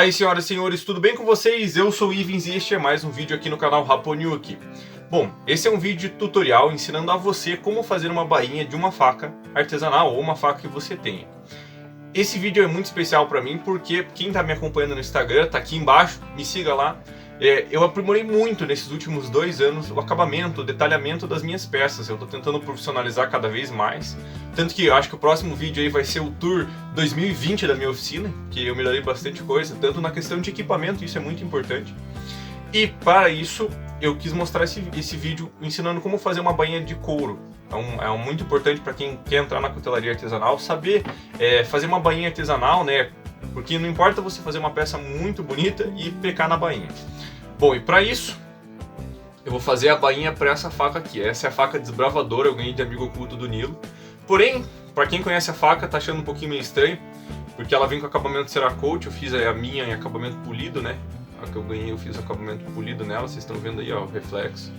Aí, senhoras e senhores, tudo bem com vocês? Eu sou o Ivens e este é mais um vídeo aqui no canal Raponiuki. Bom, esse é um vídeo tutorial ensinando a você como fazer uma bainha de uma faca artesanal ou uma faca que você tenha. Esse vídeo é muito especial para mim porque quem está me acompanhando no Instagram, tá aqui embaixo, me siga lá. Eu aprimorei muito nesses últimos 2 anos o acabamento, o detalhamento das minhas peças. Eu estou tentando profissionalizar cada vez mais. Tanto que eu acho que o próximo vídeo aí vai ser o Tour 2020 da minha oficina, que eu melhorei bastante coisa, tanto na questão de equipamento, isso é muito importante. E para isso eu quis mostrar esse vídeo ensinando como fazer uma bainha de couro. É muito importante para quem quer entrar na cutelaria artesanal, saber fazer uma bainha artesanal, né? Porque não importa você fazer uma peça muito bonita e pecar na bainha. Bom, e para isso, eu vou fazer a bainha para essa faca aqui. Essa é a faca desbravadora, eu ganhei de amigo oculto do Nilo. Porém, para quem conhece a faca, tá achando um pouquinho meio estranho, porque ela vem com acabamento Cerakote. Eu fiz a minha em acabamento polido, né? A que eu ganhei, eu fiz acabamento polido nela, vocês estão vendo aí, ó, o reflexo.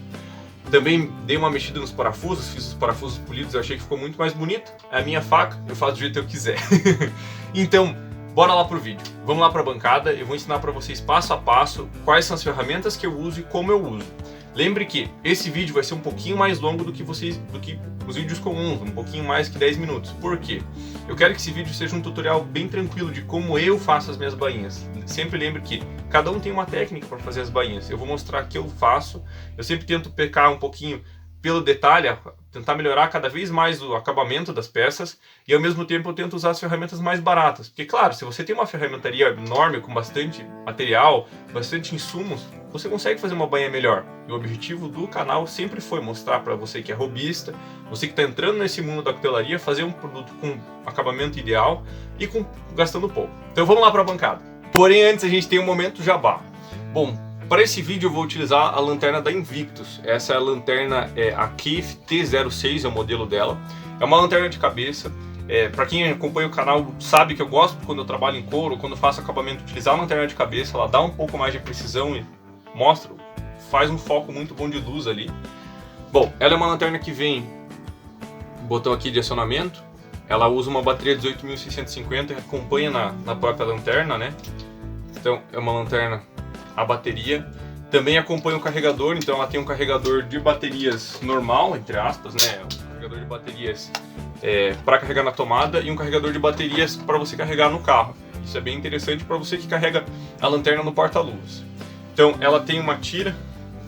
Também dei uma mexida nos parafusos, fiz os parafusos polidos, eu achei que ficou muito mais bonito. É a minha faca, eu faço do jeito que eu quiser. Então, bora lá pro vídeo. Vamos lá para a bancada, eu vou ensinar para vocês passo a passo quais são as ferramentas que eu uso e como eu uso. Lembre que esse vídeo vai ser um pouquinho mais longo do que os vídeos comuns, um pouquinho mais que 10 minutos. Por quê? Eu quero que esse vídeo seja um tutorial bem tranquilo de como eu faço as minhas bainhas. Sempre lembre que cada um tem uma técnica para fazer as bainhas. Eu vou mostrar que eu faço. Eu sempre tento pecar um pouquinho pelo detalhe, tentar melhorar cada vez mais o acabamento das peças, e ao mesmo tempo eu tento usar as ferramentas mais baratas. Porque claro, se você tem uma ferramentaria enorme com bastante material, bastante insumos, você consegue fazer uma bainha melhor. E o objetivo do canal sempre foi mostrar para você que é hobbyista, você que está entrando nesse mundo da cutelaria, fazer um produto com acabamento ideal e gastando pouco. Então vamos lá para a bancada. Porém, antes a gente tem um momento jabá. Bom, para esse vídeo eu vou utilizar a lanterna da Invictus. Essa é a lanterna, a Keith T06 é o modelo dela. É uma lanterna de cabeça. Para quem acompanha o canal sabe que eu gosto quando eu trabalho em couro, quando eu faço acabamento, utilizar a lanterna de cabeça. Ela dá um pouco mais de precisão e faz um foco muito bom de luz ali. Bom, ela é uma lanterna que vem botão aqui de acionamento. Ela usa uma bateria 18.650 que acompanha na própria lanterna, né? Então é uma lanterna a bateria. Também acompanha o carregador, então ela tem um carregador de baterias normal, entre aspas, né? Um carregador de baterias para carregar na tomada e um carregador de baterias para você carregar no carro. Isso é bem interessante para você que carrega a lanterna no porta-luvas. Então ela tem uma tira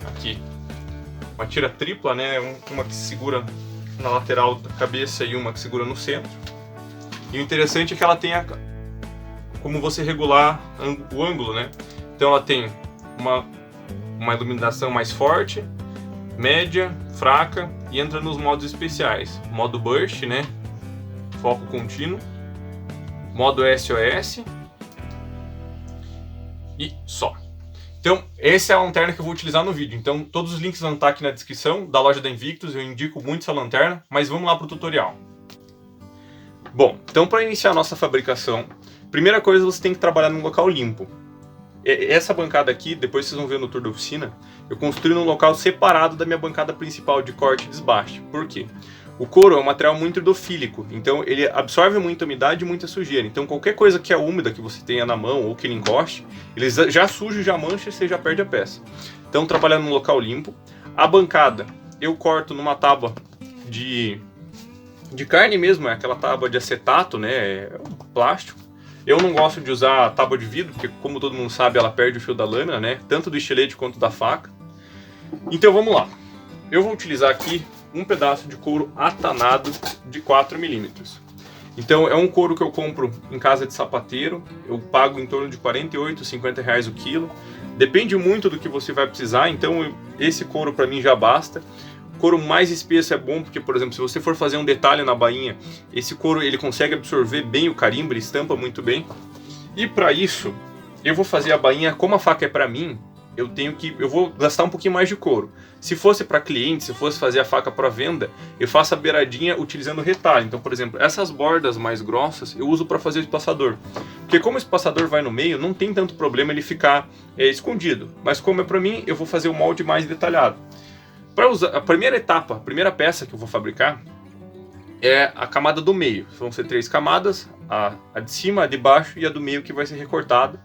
aqui, uma tira tripla, né? Uma que segura na lateral da cabeça e uma que segura no centro. E o interessante é que ela tem como você regular o ângulo, né? Então ela tem uma iluminação mais forte, média, fraca e entra nos modos especiais. Modo Burst, né? Foco contínuo. Modo SOS. E só. Então essa é a lanterna que eu vou utilizar no vídeo. Então todos os links vão estar aqui na descrição da loja da Invictus. Eu indico muito essa lanterna, mas vamos lá para o tutorial. Bom, então para iniciar a nossa fabricação, primeira coisa você tem que trabalhar num local limpo. Essa bancada aqui, depois vocês vão ver no tour da oficina, eu construí num local separado da minha bancada principal de corte e desbaste. Por quê? O couro é um material muito hidrofílico, então ele absorve muita umidade e muita sujeira. Então qualquer coisa que é úmida que você tenha na mão ou que ele encoste, ele já suja, já mancha e você já perde a peça. Então trabalhando num local limpo. A bancada eu corto numa tábua de carne mesmo, é aquela tábua de acetato, né? É um plástico. Eu não gosto de usar tábua de vidro, porque como todo mundo sabe, ela perde o fio da lâmina, né? Tanto do estilete quanto da faca. Então vamos lá. Eu vou utilizar aqui um pedaço de couro atanado de 4 mm. Então é um couro que eu compro em casa de sapateiro. Eu pago em torno de R$ 48, R$ 50 o quilo. Depende muito do que você vai precisar, então esse couro para mim já basta. Couro mais espesso é bom porque, por exemplo, se você for fazer um detalhe na bainha, esse couro ele consegue absorver bem o carimbo, ele estampa muito bem. E para isso, eu vou fazer a bainha, como a faca é para mim, eu vou gastar um pouquinho mais de couro. Se fosse para cliente, se fosse fazer a faca para venda, eu faço a beiradinha utilizando retalho. Então, por exemplo, essas bordas mais grossas eu uso para fazer o espaçador. Porque como o espaçador vai no meio, não tem tanto problema ele ficar escondido. Mas como é para mim, eu vou fazer o molde mais detalhado. Para usar a primeira etapa, a primeira peça que eu vou fabricar é a camada do meio. Vão ser 3 camadas, a de cima, a de baixo e a do meio que vai ser recortada.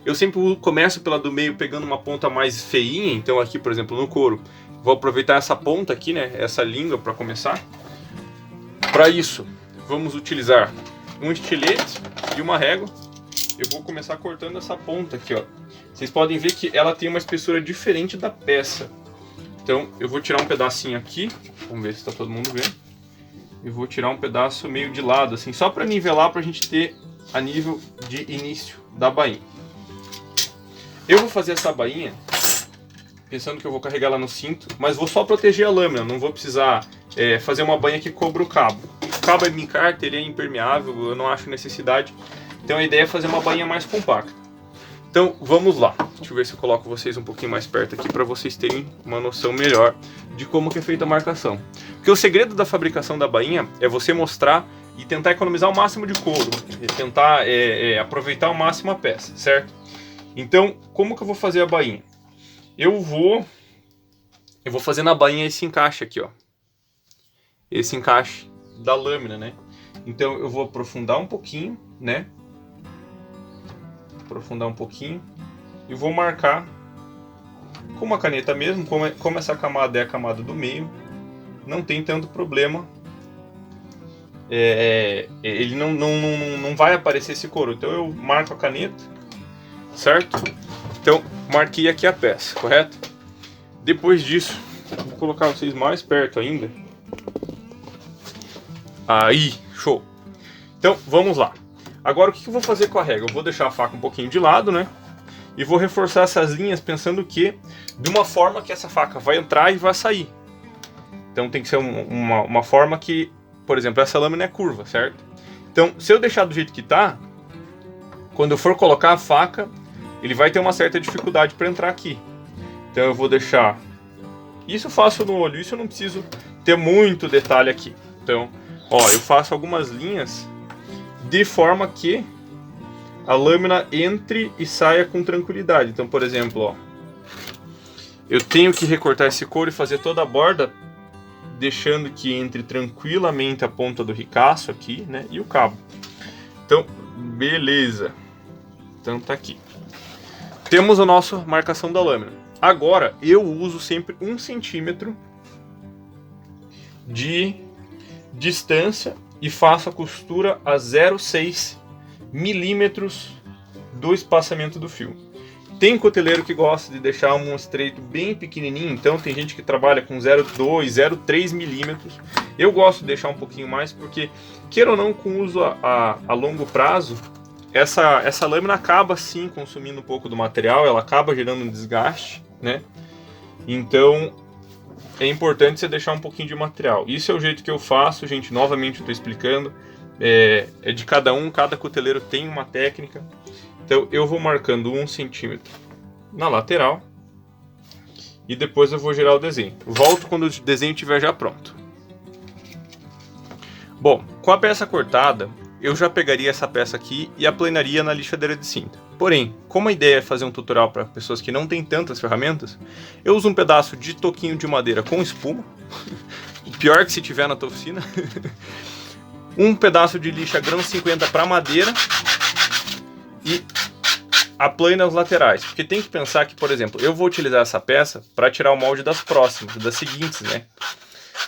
Eu sempre começo pela do meio pegando uma ponta mais feinha, então aqui, por exemplo, no couro, vou aproveitar essa ponta aqui, né, essa língua para começar. Para isso, vamos utilizar um estilete e uma régua. Eu vou começar cortando essa ponta aqui, ó. Vocês podem ver que ela tem uma espessura diferente da peça. Então eu vou tirar um pedacinho aqui, vamos ver se está todo mundo vendo. Eu vou tirar um pedaço meio de lado, assim, só para nivelar, para a gente ter a nível de início da bainha. Eu vou fazer essa bainha pensando que eu vou carregar ela no cinto, mas vou só proteger a lâmina, não vou precisar fazer uma bainha que cobra o cabo. O cabo é micarta, ele é impermeável, eu não acho necessidade. Então a ideia é fazer uma bainha mais compacta. Então vamos lá, deixa eu ver se eu coloco vocês um pouquinho mais perto aqui para vocês terem uma noção melhor de como que é feita a marcação. Porque o segredo da fabricação da bainha é você mostrar e tentar economizar o máximo de couro, tentar aproveitar ao máximo a peça, certo? Então, como que eu vou fazer a bainha? Eu vou fazer na bainha esse encaixe aqui, ó. Esse encaixe da lâmina, né? Então eu vou aprofundar um pouquinho, né? Aprofundar um pouquinho e vou marcar com uma caneta mesmo, como essa camada é a camada do meio, não tem tanto problema. Ele não vai aparecer esse couro, então eu marco a caneta, certo? Então marquei aqui a peça, correto? Depois disso, vou colocar vocês mais perto ainda. Aí, show! Então vamos lá. Agora o que eu vou fazer com a régua? Eu vou deixar a faca um pouquinho de lado, né? E vou reforçar essas linhas pensando que de uma forma que essa faca vai entrar e vai sair. Então tem que ser uma forma que, por exemplo, essa lâmina é curva, certo? Então se eu deixar do jeito que tá, quando eu for colocar a faca, ele vai ter uma certa dificuldade para entrar aqui. Então eu vou deixar... Isso eu faço no olho, isso eu não preciso ter muito detalhe aqui. Então, ó, eu faço algumas linhas de forma que a lâmina entre e saia com tranquilidade. Então, por exemplo, ó, eu tenho que recortar esse couro e fazer toda a borda, deixando que entre tranquilamente a ponta do ricaço aqui, né, e o cabo. Então, beleza. Então tá aqui. Temos a nossa marcação da lâmina. Agora, eu uso sempre 1 centímetro de distância e faço a costura a 0,6 milímetros do espaçamento do fio. Tem coteleiro que gosta de deixar um estreito bem pequenininho, então tem gente que trabalha com 0,2, 0,3 milímetros. Eu gosto de deixar um pouquinho mais porque, queira ou não, com uso a longo prazo, essa lâmina acaba sim consumindo um pouco do material, ela acaba gerando um desgaste, né? Então é importante você deixar um pouquinho de material. Isso é o jeito que eu faço, gente. Novamente eu estou explicando. É de cada um, cada cuteleiro tem uma técnica. Então eu vou marcando 1 centímetro na lateral. E depois eu vou girar o desenho. Volto quando o desenho estiver já pronto. Bom, com a peça cortada, eu já pegaria essa peça aqui e aplanaria na lixadeira de cinta. Porém, como a ideia é fazer um tutorial para pessoas que não têm tantas ferramentas, eu uso um pedaço de toquinho de madeira com espuma, o pior que se tiver na tua oficina, um pedaço de lixa grão 50 para madeira e aplane as laterais. Porque tem que pensar que, por exemplo, eu vou utilizar essa peça para tirar o molde das próximas, das seguintes, né?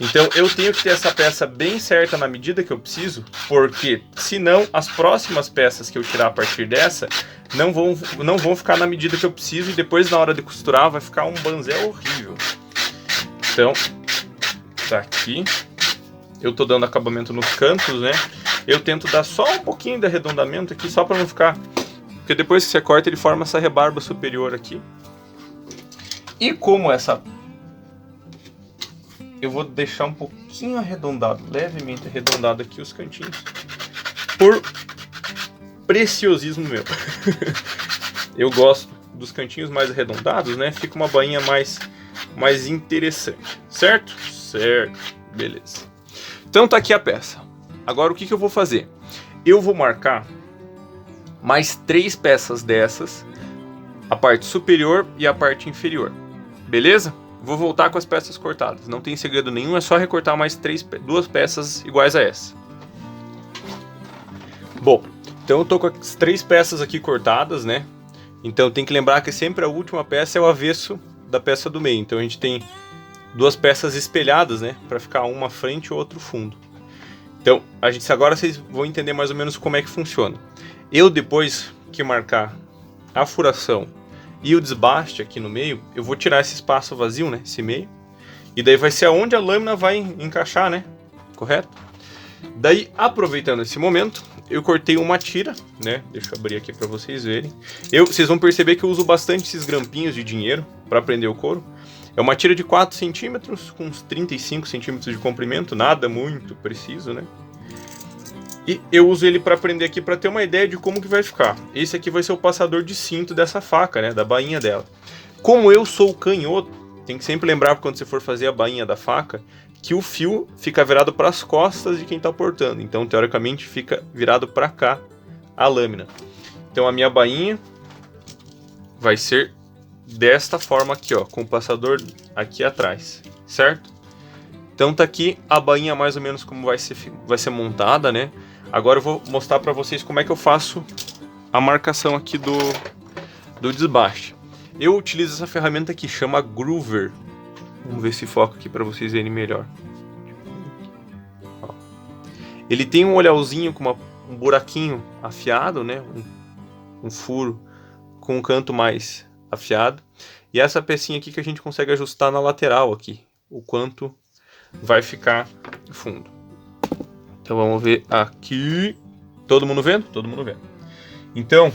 Então eu tenho que ter essa peça bem certa na medida que eu preciso, porque senão as próximas peças que eu tirar a partir dessa não vão ficar na medida que eu preciso e depois na hora de costurar vai ficar um banzé horrível. Então, tá aqui. Eu tô dando acabamento nos cantos, né? Eu tento dar só um pouquinho de arredondamento aqui, só para não ficar... Porque depois que você corta ele forma essa rebarba superior aqui. E como essa... Eu vou deixar um pouquinho arredondado, levemente arredondado aqui os cantinhos, por preciosismo meu. Eu gosto dos cantinhos mais arredondados, né? Fica uma bainha mais interessante, certo? Certo, beleza. Então tá aqui a peça. Agora o que eu vou fazer? Eu vou marcar mais 3 peças dessas, a parte superior e a parte inferior, beleza? Vou voltar com as peças cortadas, não tem segredo nenhum, é só recortar mais 2 peças iguais a essa. Bom, então eu tô com as 3 peças aqui cortadas, né? Então tem que lembrar que sempre a última peça é o avesso da peça do meio. Então a gente tem duas peças espelhadas, né, para ficar uma frente e outra fundo. Então agora vocês vão entender mais ou menos como é que funciona. Eu, depois que marcar a furação e o desbaste aqui no meio, eu vou tirar esse espaço vazio, né, esse meio, e daí vai ser onde a lâmina vai encaixar, né, correto? Daí, aproveitando esse momento, eu cortei uma tira, né, deixa eu abrir aqui para vocês verem. Vocês vão perceber que eu uso bastante esses grampinhos de dinheiro para prender o couro. É uma tira de 4 centímetros, com uns 35 centímetros de comprimento, nada muito preciso, né? E eu uso ele para prender aqui para ter uma ideia de como que vai ficar. Esse aqui vai ser o passador de cinto dessa faca, né, da bainha dela. Como eu sou canhoto, tem que sempre lembrar quando você for fazer a bainha da faca, que o fio fica virado para as costas de quem está portando. Então, teoricamente, fica virado para cá a lâmina. Então, a minha bainha vai ser desta forma aqui, ó, com o passador aqui atrás, certo? Então tá aqui a bainha mais ou menos como vai ser montada, né? Agora eu vou mostrar para vocês como é que eu faço a marcação aqui do desbaste. Eu utilizo essa ferramenta que chama Groover. Vamos ver se foca aqui para vocês verem melhor. Ó. Ele tem um olhãozinho com um buraquinho afiado, né? Um furo com um canto mais afiado. E essa pecinha aqui que a gente consegue ajustar na lateral aqui, o quanto vai ficar fundo. Então vamos ver aqui. Todo mundo vendo? Todo mundo vendo. Então,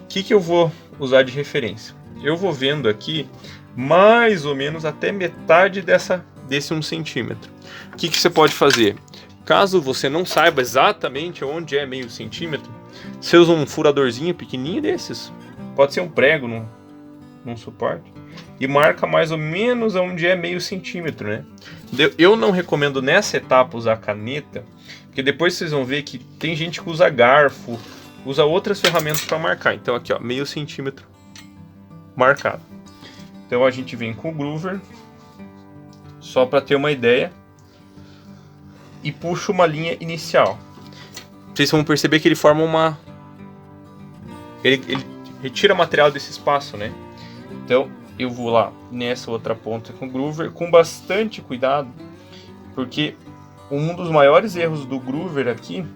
o que eu vou usar de referência? Eu vou vendo aqui mais ou menos até metade desse 1 centímetro. O que você pode fazer? Caso você não saiba exatamente onde é meio centímetro, você usa um furadorzinho pequenininho desses. Pode ser um prego num suporte. E marca mais ou menos onde é meio centímetro, né? Eu não recomendo nessa etapa usar caneta, porque depois vocês vão ver que tem gente que usa garfo, usa outras ferramentas para marcar. Então aqui, ó, meio centímetro marcado. Então a gente vem com o groover, só para ter uma ideia, e puxa uma linha inicial. Vocês vão perceber que ele forma ele retira material desse espaço, né? Então eu vou lá nessa outra ponta com o groover, com bastante cuidado, porque um dos maiores erros do groover aqui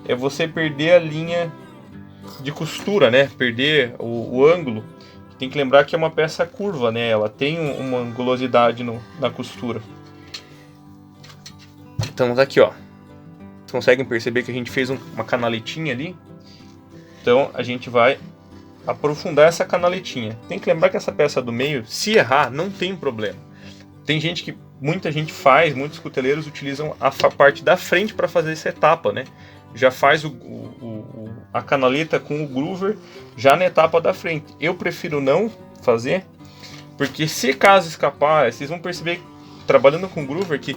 é você perder a linha de costura, né? Perder o ângulo. Tem que lembrar que é uma peça curva, né? Ela tem uma angulosidade na costura. Então aqui, ó. Vocês conseguem perceber que a gente fez uma canaletinha ali? Então a gente vai aprofundar essa canaletinha. Tem que lembrar que essa peça do meio, se errar, não tem problema. Tem muita gente faz, muitos cuteleiros utilizam a parte da frente para fazer essa etapa, né? Já faz a canaleta com o groover já na etapa da frente. Eu prefiro não fazer, porque se caso escapar, vocês vão perceber, trabalhando com groover, que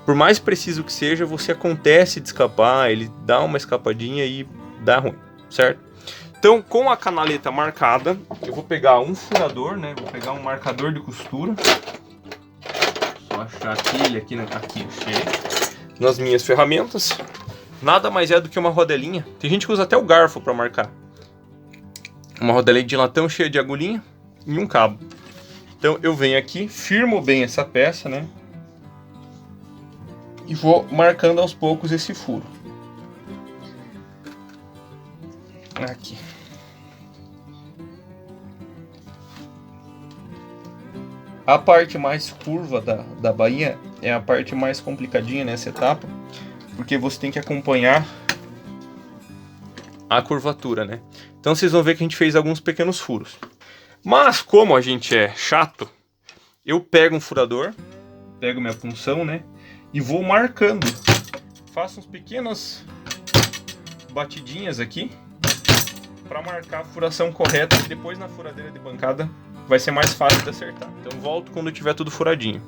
por mais preciso que seja, você acontece de escapar, ele dá uma escapadinha e dá ruim, certo? Então, com a canaleta marcada, eu vou pegar um furador, né? Vou pegar um marcador de costura. Só achar aquele aqui, achei. Nas minhas ferramentas. Nada mais é do que uma rodelinha. Tem gente que usa até o garfo para marcar. Uma rodelinha de latão cheia de agulhinha e um cabo. Então, eu venho aqui, firmo bem essa peça, né? E vou marcando aos poucos esse furo. Aqui. A parte mais curva da bainha é a parte mais complicadinha nessa etapa, porque você tem que acompanhar a curvatura, né? Então vocês vão ver que a gente fez alguns pequenos furos. Mas como a gente é chato, eu pego um furador, pego minha punção, né? E vou marcando. Faço uns pequenas batidinhas aqui para marcar a furação correta, e depois na furadeira de bancada vai ser mais fácil de acertar. Então volto quando tiver tudo furadinho.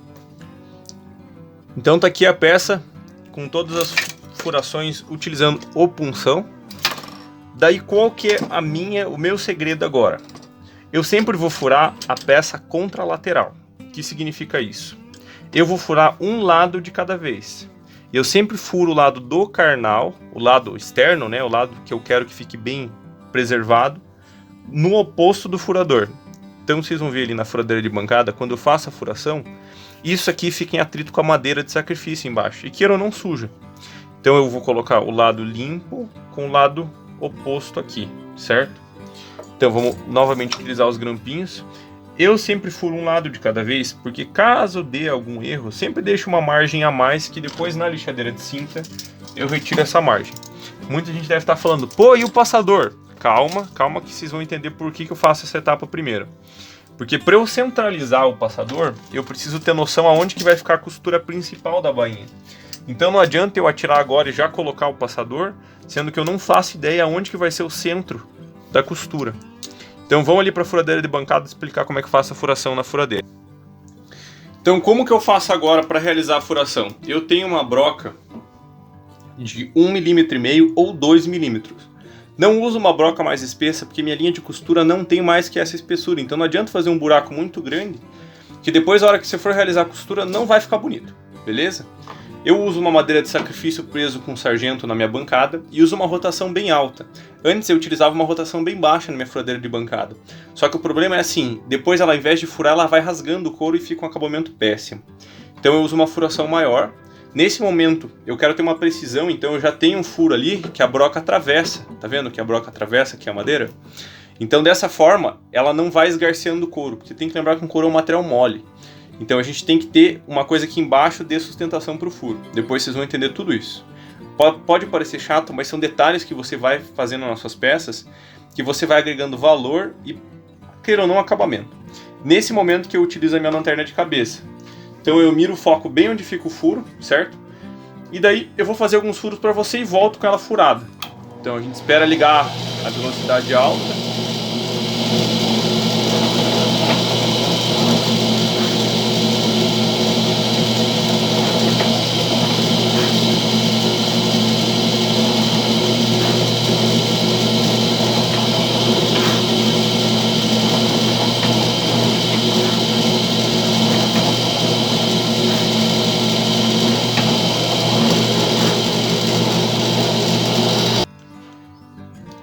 Então tá aqui a peça com todas as furações utilizando o punção. Daí qual que é o meu segredo agora? Eu sempre vou furar a peça contralateral. O que significa isso? Eu vou furar um lado de cada vez. Eu sempre furo o lado do carnal, o lado externo, né, o lado que eu quero que fique bem preservado, no oposto do furador. Então vocês vão ver ali na furadeira de bancada, quando eu faço a furação, isso aqui fica em atrito com a madeira de sacrifício embaixo. E queira ou não suja. Então eu vou colocar o lado limpo com o lado oposto aqui, certo? Então vamos novamente utilizar os grampinhos. Eu sempre furo um lado de cada vez, porque caso dê algum erro, sempre deixo uma margem a mais, que depois na lixadeira de cinta eu retiro essa margem. Muita gente deve estar falando, pô, e o passador? Calma, calma que vocês vão entender por que eu faço essa etapa primeiro. Porque para eu centralizar o passador, eu preciso ter noção aonde que vai ficar a costura principal da bainha. Então não adianta eu atirar agora e já colocar o passador, sendo que eu não faço ideia aonde que vai ser o centro da costura. Então vamos ali para a furadeira de bancada explicar como é que eu faço a furação na furadeira. Então como que eu faço agora para realizar a furação? Eu tenho uma broca de 1,5 mm ou 2 mm. Não uso uma broca mais espessa porque minha linha de costura não tem mais que essa espessura. Então não adianta fazer um buraco muito grande, que depois na hora que você for realizar a costura não vai ficar bonito, beleza? Eu uso uma madeira de sacrifício preso com sargento na minha bancada e uso uma rotação bem alta. Antes eu utilizava uma rotação bem baixa na minha furadeira de bancada. Só que o problema é assim, depois ela, ao invés de furar, ela vai rasgando o couro e fica um acabamento péssimo. Então eu uso uma furação maior. Nesse momento eu quero ter uma precisão, então eu já tenho um furo ali que a broca atravessa. Tá vendo que a broca atravessa aqui a madeira? Então dessa forma ela não vai esgarceando o couro, porque tem que lembrar que um couro é um material mole. Então a gente tem que ter uma coisa aqui embaixo de sustentação para o furo. Depois vocês vão entender tudo isso. Pode parecer chato, mas são detalhes que você vai fazendo nas suas peças, que você vai agregando valor e, queira ou não, acabamento. Nesse momento que eu utilizo a minha lanterna de cabeça. Então eu miro o foco bem onde fica o furo, certo? E daí eu vou fazer alguns furos para você e volto com ela furada. Então a gente espera ligar a velocidade alta.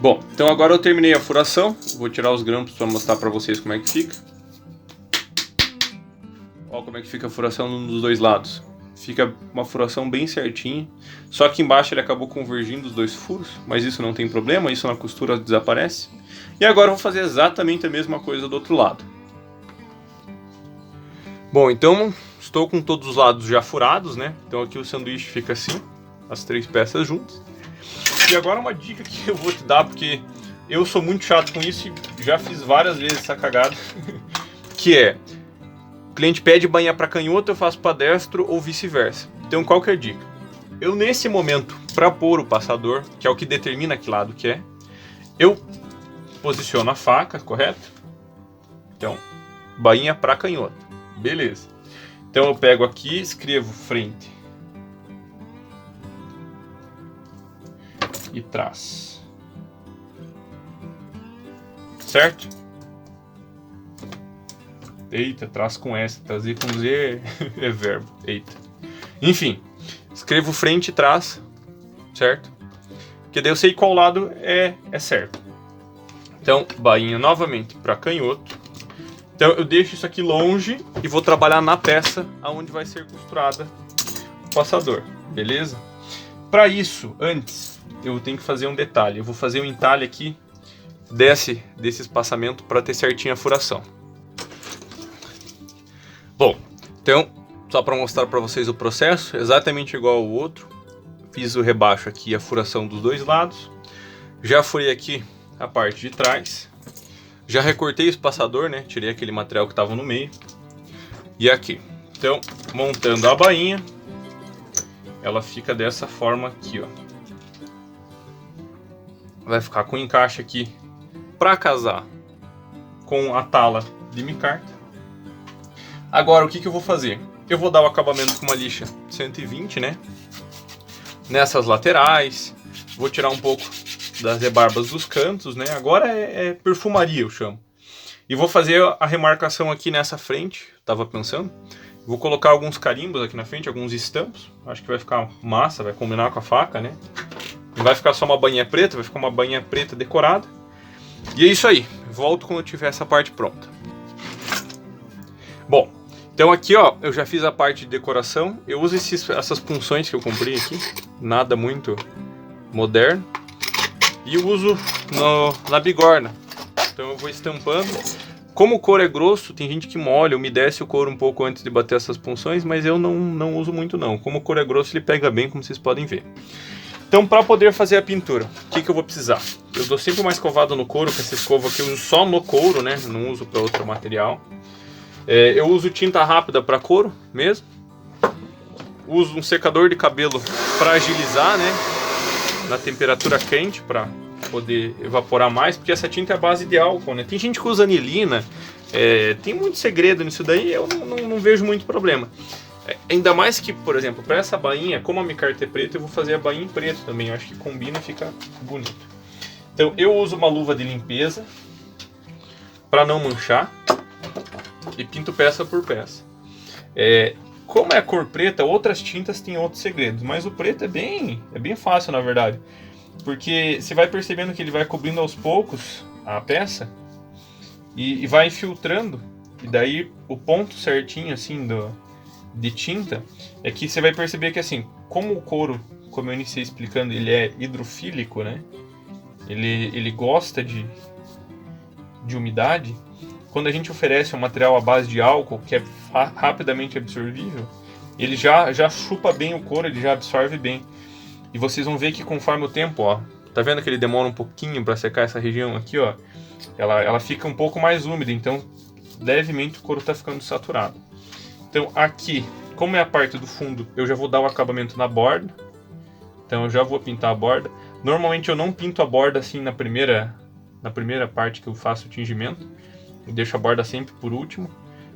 Bom, então agora eu terminei a furação, vou tirar os grampos para mostrar para vocês como é que fica. Olha como é que fica a furação dos dois lados. Fica uma furação bem certinha, só que embaixo ele acabou convergindo os dois furos, mas isso não tem problema, isso na costura desaparece. E agora eu vou fazer exatamente a mesma coisa do outro lado. Bom, então estou com todos os lados já furados, né? Então aqui o sanduíche fica assim, as três peças juntas. E agora uma dica que eu vou te dar, porque eu sou muito chato com isso e já fiz várias vezes essa cagada, que é, o cliente pede bainha para canhoto, eu faço para destro ou vice-versa. Então qual que é a dica? Eu nesse momento, para pôr o passador, que é o que determina que lado que é, eu posiciono a faca, correto? Então, bainha para canhoto, beleza. Então eu pego aqui, escrevo frente e trás, certo? Eita, trás com S, trazer com Z é verbo, eita. Enfim, escrevo frente e trás, certo? Porque daí eu sei qual lado é certo. Então, bainha novamente para canhoto. Então eu deixo isso aqui longe e vou trabalhar na peça aonde vai ser costurada o passador, beleza? Para isso, antes eu tenho que fazer um detalhe. Eu vou fazer um entalhe aqui desse espaçamento para ter certinho a furação. Bom, então só para mostrar para vocês o processo, exatamente igual ao outro. Fiz o rebaixo aqui, a furação dos dois lados. Já furei aqui a parte de trás. Já recortei o espaçador, né? Tirei aquele material que estava no meio. E aqui. Então, montando a bainha, ela fica dessa forma aqui, ó. Vai ficar com encaixe aqui para casar com a tala de micarta. Agora o que eu vou fazer? Eu vou dar o acabamento com uma lixa 120, né? Nessas laterais. Vou tirar um pouco das rebarbas dos cantos, né? Agora é perfumaria, eu chamo. E vou fazer a remarcação aqui nessa frente, tava pensando. Vou colocar alguns carimbos aqui na frente, alguns estampos. Acho que vai ficar massa, vai combinar com a faca, né? Não vai ficar só uma bainha preta, vai ficar uma bainha preta decorada. E é isso aí. volto quando eu tiver essa parte pronta. Bom, então aqui ó, eu já fiz a parte de decoração. Eu uso essas punções que eu comprei aqui, nada muito moderno. E eu uso na bigorna. Então eu vou estampando. Como o couro é grosso, tem gente que molha, umedece o couro um pouco antes de bater essas punções, mas eu não uso muito não. Como o couro é grosso, ele pega bem, como vocês podem ver. Então, para poder fazer a pintura, o que eu vou precisar? Eu dou sempre uma escovada no couro, com essa escova aqui eu uso só no couro, né? Não uso para outro material. Eu uso tinta rápida para couro mesmo. Uso um secador de cabelo para agilizar, né? Na temperatura quente, para poder evaporar mais, porque essa tinta é a base de álcool, né? Tem gente que usa anilina, tem muito segredo nisso daí, eu não vejo muito problema. Ainda mais que, por exemplo, para essa bainha, como a micarta é preta, eu vou fazer a bainha em preto também, eu acho que combina e fica bonito. Então eu uso uma luva de limpeza para não manchar e pinto peça por peça. Como é a cor preta, outras tintas têm outros segredos, mas o preto é bem fácil na verdade. Porque você vai percebendo que ele vai cobrindo aos poucos a peça e vai infiltrando. E daí o ponto certinho assim de tinta é que você vai perceber que assim, como o couro, como eu iniciei explicando, ele é hidrofílico, né? Ele gosta de umidade. Quando a gente oferece um material à base de álcool, que é rapidamente absorvível, ele já chupa bem o couro, ele já absorve bem. E vocês vão ver que conforme o tempo, ó, tá vendo que ele demora um pouquinho para secar essa região aqui, ó? Ela fica um pouco mais úmida, então levemente o couro tá ficando saturado. Então aqui, como é a parte do fundo, eu já vou dar o acabamento na borda. Então eu já vou pintar a borda. Normalmente eu não pinto a borda assim na primeira parte que eu faço o tingimento. Eu deixo a borda sempre por último.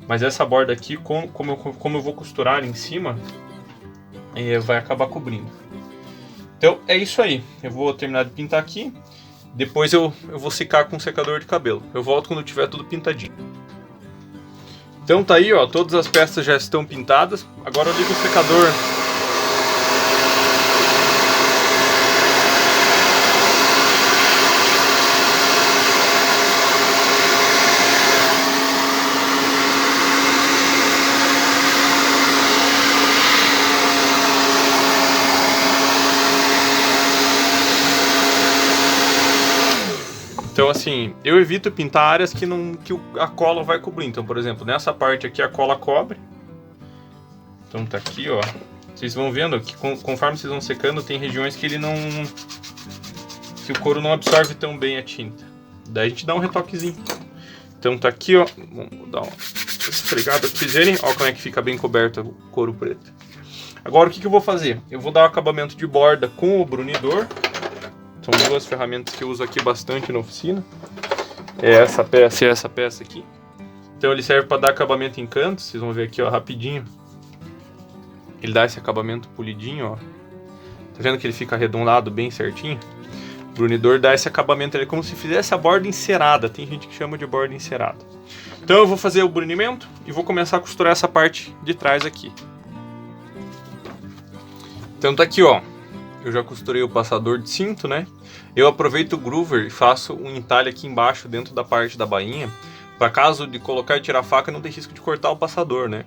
Mas essa borda aqui, como eu vou costurar em cima, vai acabar cobrindo. Então é isso aí, eu vou terminar de pintar aqui, depois eu vou secar com um secador de cabelo. Eu volto quando tiver tudo pintadinho. Então tá aí, ó, todas as peças já estão pintadas. Agora eu ligo o secador. Então assim, eu evito pintar áreas que a cola vai cobrir. Então, por exemplo, nessa parte aqui a cola cobre. Então tá aqui, ó. Vocês vão vendo que conforme vocês vão secando, tem regiões que que o couro não absorve tão bem a tinta. Daí a gente dá um retoquezinho. Então tá aqui, ó. Vamos dar uma esfregada pra vocês verem. Ó como é que fica bem coberto o couro preto. Agora o que eu vou fazer? Eu vou dar o acabamento de borda com o brunidor. São duas ferramentas que eu uso aqui bastante na oficina. É essa peça e essa peça aqui. Então ele serve para dar acabamento em cantos. Vocês vão ver aqui, ó, rapidinho. Ele dá esse acabamento polidinho, ó. Tá vendo que ele fica arredondado bem certinho? O brunidor dá esse acabamento, ele é como se fizesse a borda encerada. Tem gente que chama de borda encerada. Então eu vou fazer o brunimento e vou começar a costurar essa parte de trás aqui. Então tá aqui, ó. Eu já costurei o passador de cinto, né? Eu aproveito o groover e faço um entalhe aqui embaixo, dentro da parte da bainha, para caso de colocar e tirar a faca, não tem risco de cortar o passador, né?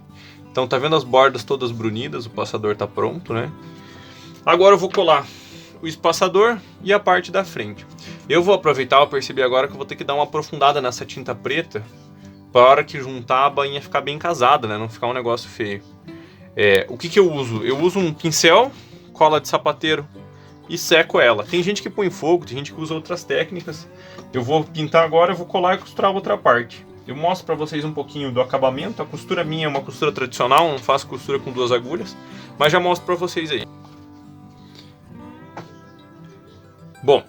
Então tá vendo as bordas todas brunidas, o passador tá pronto, né? Agora eu vou colar o espaçador e a parte da frente. Eu vou aproveitar, eu percebi agora que eu vou ter que dar uma aprofundada nessa tinta preta, para a hora que juntar a bainha ficar bem casada, né? Não ficar um negócio feio. O que eu uso? Eu uso um pincel, cola de sapateiro e seco ela. Tem gente que põe fogo, tem gente que usa outras técnicas. Eu vou pintar agora, eu vou colar e costurar outra parte. Eu mostro para vocês um pouquinho do acabamento. A costura minha é uma costura tradicional, não faço costura com 2 agulhas, mas já mostro para vocês aí. Bom,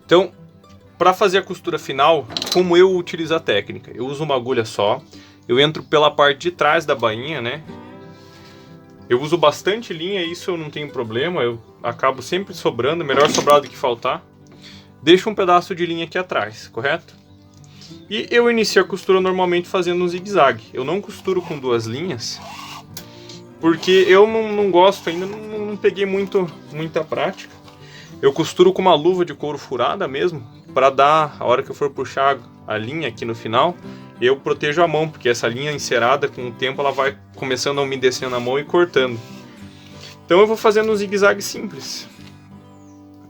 então, para fazer a costura final, como eu utilizo a técnica? Eu uso uma agulha só, eu entro pela parte de trás da bainha, né? Eu uso bastante linha, isso eu não tenho problema, eu acabo sempre sobrando, melhor sobrar do que faltar. Deixo um pedaço de linha aqui atrás, correto? E eu inicio a costura normalmente fazendo um zigue-zague. Eu não costuro com 2 linhas, porque eu não gosto ainda, não peguei muita prática. Eu costuro com uma luva de couro furada mesmo, para dar, a hora que eu for puxar a linha aqui no final, eu protejo a mão, porque essa linha encerada, com o tempo, ela vai começando a umedecer na mão e cortando. Então eu vou fazendo um zigue-zague simples,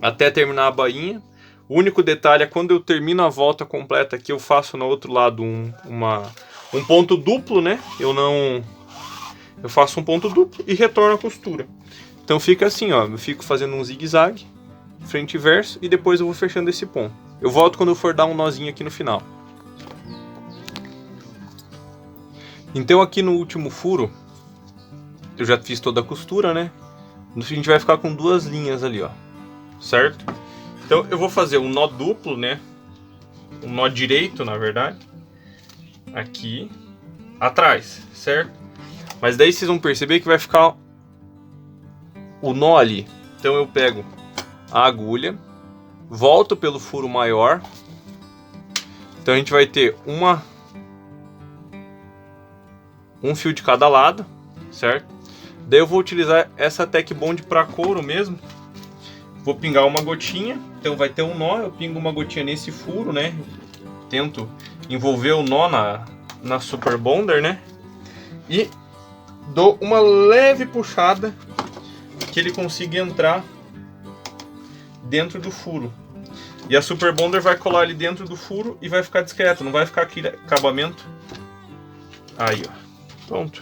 até terminar a bainha. O único detalhe é quando eu termino a volta completa aqui, eu faço no outro lado um ponto duplo, né? Eu faço um ponto duplo e retorno a costura. Então fica assim, ó, eu fico fazendo um zigue-zague, frente e verso, e depois eu vou fechando esse ponto. Eu volto quando eu for dar um nozinho aqui no final. Então aqui no último furo, eu já fiz toda a costura, né? A gente vai ficar com duas linhas ali, ó, certo? Então eu vou fazer um nó duplo, né? Um nó direito, na verdade, aqui atrás, certo? Mas daí vocês vão perceber que vai ficar o nó ali. Então eu pego a agulha, volto pelo furo maior. Então a gente vai ter um fio de cada lado, certo? Daí eu vou utilizar essa Tech Bond para couro mesmo. Vou pingar uma gotinha, então vai ter um nó, eu pingo uma gotinha nesse furo, né? Tento envolver o nó na Super Bonder, né? E dou uma leve puxada que ele consiga entrar dentro do furo. E a Super Bonder vai colar ali dentro do furo e vai ficar discreto, não vai ficar aquele acabamento. Aí, ó. Pronto.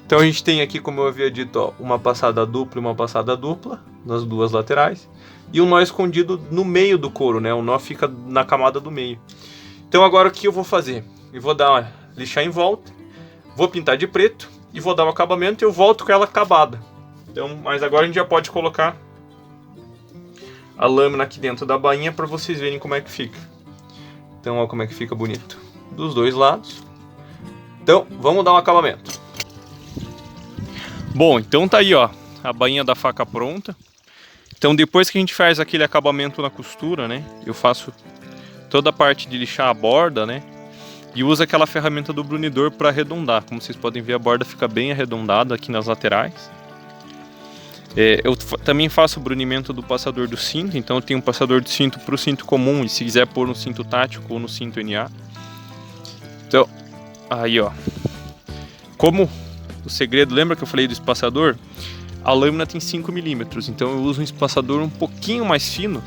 Então a gente tem aqui, como eu havia dito, ó, uma passada dupla e uma passada dupla nas duas laterais. E um nó escondido no meio do couro, né? O nó fica na camada do meio. Então agora o que eu vou fazer? Eu vou lixar em volta, vou pintar de preto e vou dar o acabamento e eu volto com ela acabada. Então, mas agora a gente já pode colocar a lâmina aqui dentro da bainha para vocês verem como é que fica. Então, ó como é que fica bonito dos dois lados. Então, vamos dar um acabamento. Bom, então tá aí, ó, a bainha da faca pronta. Então depois que a gente faz aquele acabamento na costura, né, eu faço toda a parte de lixar a borda, né, e uso aquela ferramenta do brunidor para arredondar. Como vocês podem ver, a borda fica bem arredondada aqui nas laterais. Eu também faço o brunimento do passador do cinto, então eu tenho um passador de cinto para o cinto comum e se quiser pôr no cinto tático ou no cinto NA. Então, aí ó, como o segredo, lembra que eu falei do espaçador? A lâmina tem 5 mm, então eu uso um espaçador um pouquinho mais fino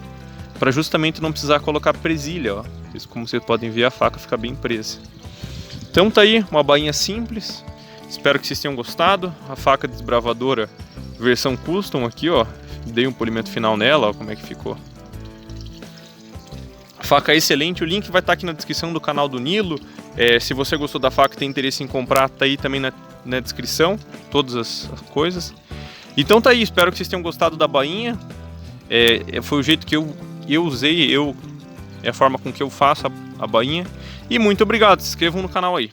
para justamente não precisar colocar presilha, ó. Como vocês podem ver, a faca fica bem presa. Então tá aí, uma bainha simples. Espero que vocês tenham gostado. A faca desbravadora versão custom aqui, ó. Dei um polimento final nela, ó, como é que ficou. A faca é excelente, o link vai estar aqui na descrição do canal do Nilo. Se você gostou da faca e tem interesse em comprar, tá aí também na descrição, todas as coisas. Então tá aí, espero que vocês tenham gostado da bainha. Foi o jeito que eu usei, é a forma com que eu faço a bainha. E muito obrigado, se inscrevam no canal aí.